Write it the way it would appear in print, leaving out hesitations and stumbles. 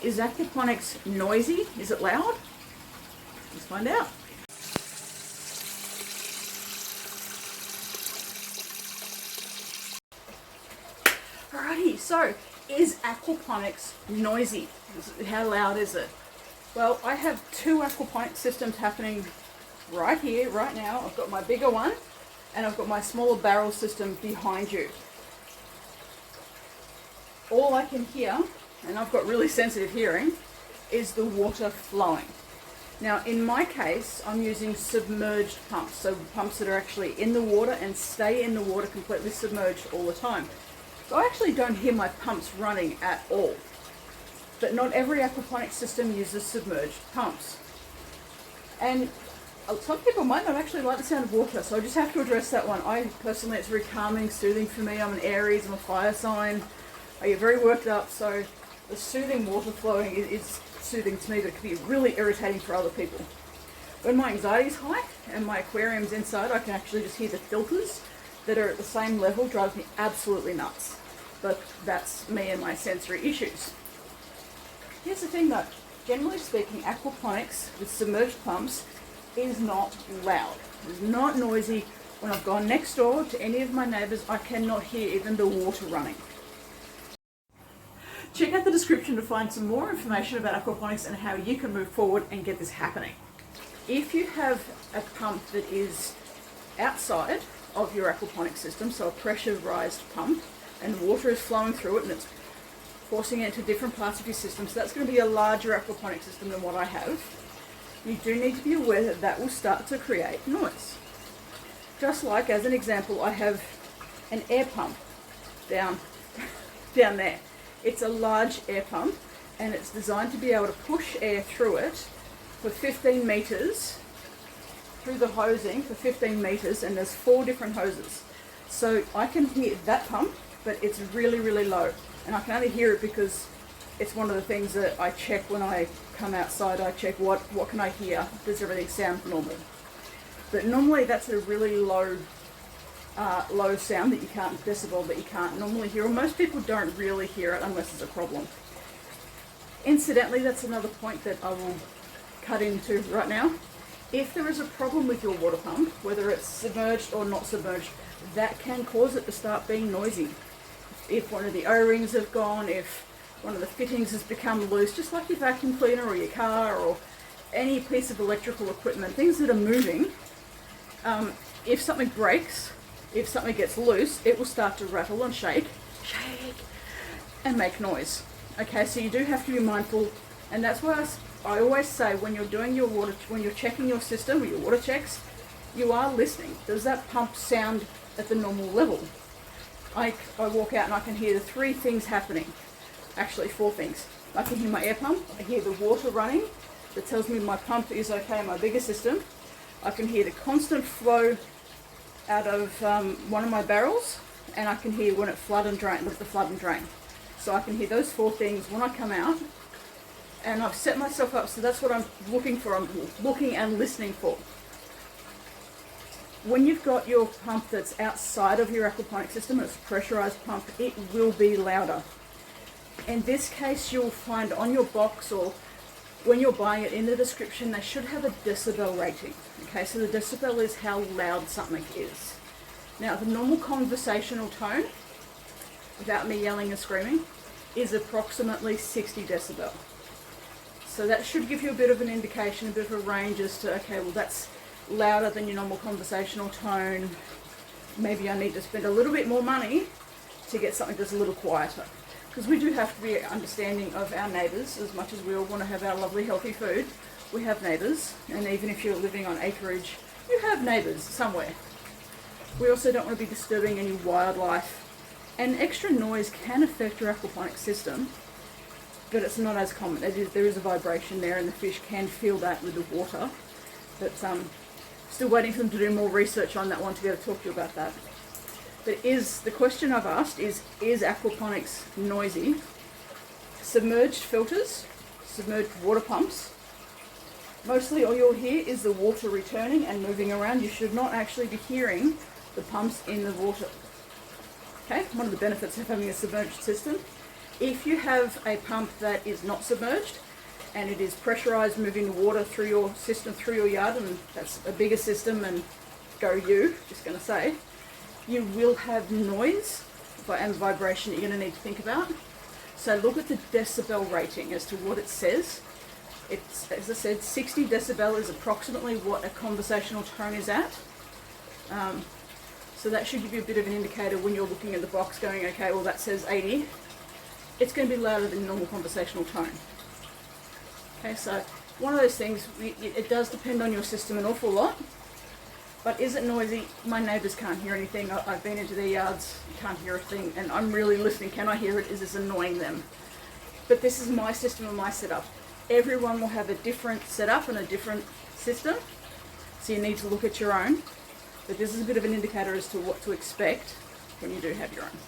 Is aquaponics noisy? Is it loud? Let's find out. Alrighty, so is aquaponics noisy? How loud is it? Well, I have two aquaponics systems happening right here, right now. I've got my bigger one and I've got my smaller barrel system behind you. All I can hear, and I've got really sensitive hearing, is the water flowing. Now in my case, I'm using submerged pumps, so pumps that are actually in the water and stay in the water completely submerged all the time. So I actually don't hear my pumps running at all. But not every aquaponics system uses submerged pumps. And some people might not actually like the sound of water, so I just have to address that one. I personally, it's very calming, soothing for me. I'm an Aries, I'm a fire sign. I get very worked up, so the soothing water flowing is soothing to me, but it can be really irritating for other people. When my anxiety is high and my aquarium's inside, I can actually just hear the filters that are at the same level. Drives me absolutely nuts. But that's me and my sensory issues. Here's the thing though, generally speaking, aquaponics with submerged pumps is not loud. It's not noisy. When I've gone next door to any of my neighbours, I cannot hear even the water running. Check out the description to find some more information about aquaponics and how you can move forward and get this happening. If you have a pump that is outside of your aquaponics system, so a pressurized pump, and water is flowing through it and it's forcing it into different parts of your system, so that's going to be a larger aquaponics system than what I have, you do need to be aware that that will start to create noise. Just like, as an example, I have an air pump down there. It's a large air pump and it's designed to be able to push air through it for 15 meters, through the hosing for 15 meters, and there's 4 different hoses. So I can hear that pump, but it's really, really low. And I can only hear it because it's one of the things that I check when I come outside. I check what can I hear? Does everything sound normal? But normally that's a really low sound that you can't, decibel that you can't normally hear, or most people don't really hear it unless it's a problem. Incidentally, that's another point that I will cut into right now. If there is a problem with your water pump, whether it's submerged or not submerged, that can cause it to start being noisy. If one of the O-rings have gone, if one of the fittings has become loose, just like your vacuum cleaner or your car or any piece of electrical equipment, things that are moving, if something breaks, if something gets loose, it will start to rattle and shake, and make noise. Okay, so you do have to be mindful, and that's why I always say when you're doing your water, when you're checking your system or your water checks, you are listening. Does that pump sound at the normal level? I walk out and I can hear the 3 things happening, actually 4 things. I can hear my air pump, I hear the water running, that tells me my pump is okay in my bigger system. I can hear the constant flow out of one of my barrels, and I can hear when it flood and drain, the flood and drain. So I can hear those 4 things when I come out, and I've set myself up so that's what I'm looking for. I'm looking and listening for. When you've got your pump that's outside of your aquaponic system, it's a pressurized pump, it will be louder. In this case, you'll find on your box or when you're buying it in the description, they should have a decibel rating. Okay, so the decibel is how loud something is. Now, the normal conversational tone, without me yelling and screaming, is approximately 60 decibel. So that should give you a bit of an indication, a bit of a range as to, okay, well that's louder than your normal conversational tone. Maybe I need to spend a little bit more money to get something that's a little quieter. Because we do have to be understanding of our neighbours. As much as we all want to have our lovely healthy food, we have neighbours, and even if you're living on acreage, you have neighbours somewhere. We also don't want to be disturbing any wildlife, and extra noise can affect your aquaponic system, but it's not as common. There is a vibration there, and the fish can feel that with the water, but still waiting for them to do more research on that one to be able to talk to you about that. But the question I've asked is aquaponics noisy? Submerged filters, submerged water pumps. Mostly all you'll hear is the water returning and moving around. You should not actually be hearing the pumps in the water. Okay, one of the benefits of having a submerged system If you have a pump that is not submerged and it is pressurized, moving the water through your system, through your yard, and that's a bigger system, and go you, just going to say, you will have noise and vibration that you're going to need to think about. So look at the decibel rating as to what it says. It's, as I said, 60 decibel is approximately what a conversational tone is at. So that should give you a bit of an indicator when you're looking at the box going, okay, well that says 80. It's going to be louder than normal conversational tone. Okay, so one of those things, it does depend on your system an awful lot. But is it noisy? My neighbours can't hear anything. I've been into their yards, can't hear a thing, and I'm really listening. Can I hear it? Is this annoying them? But this is my system and my setup. Everyone will have a different setup and a different system, so you need to look at your own. But this is a bit of an indicator as to what to expect when you do have your own.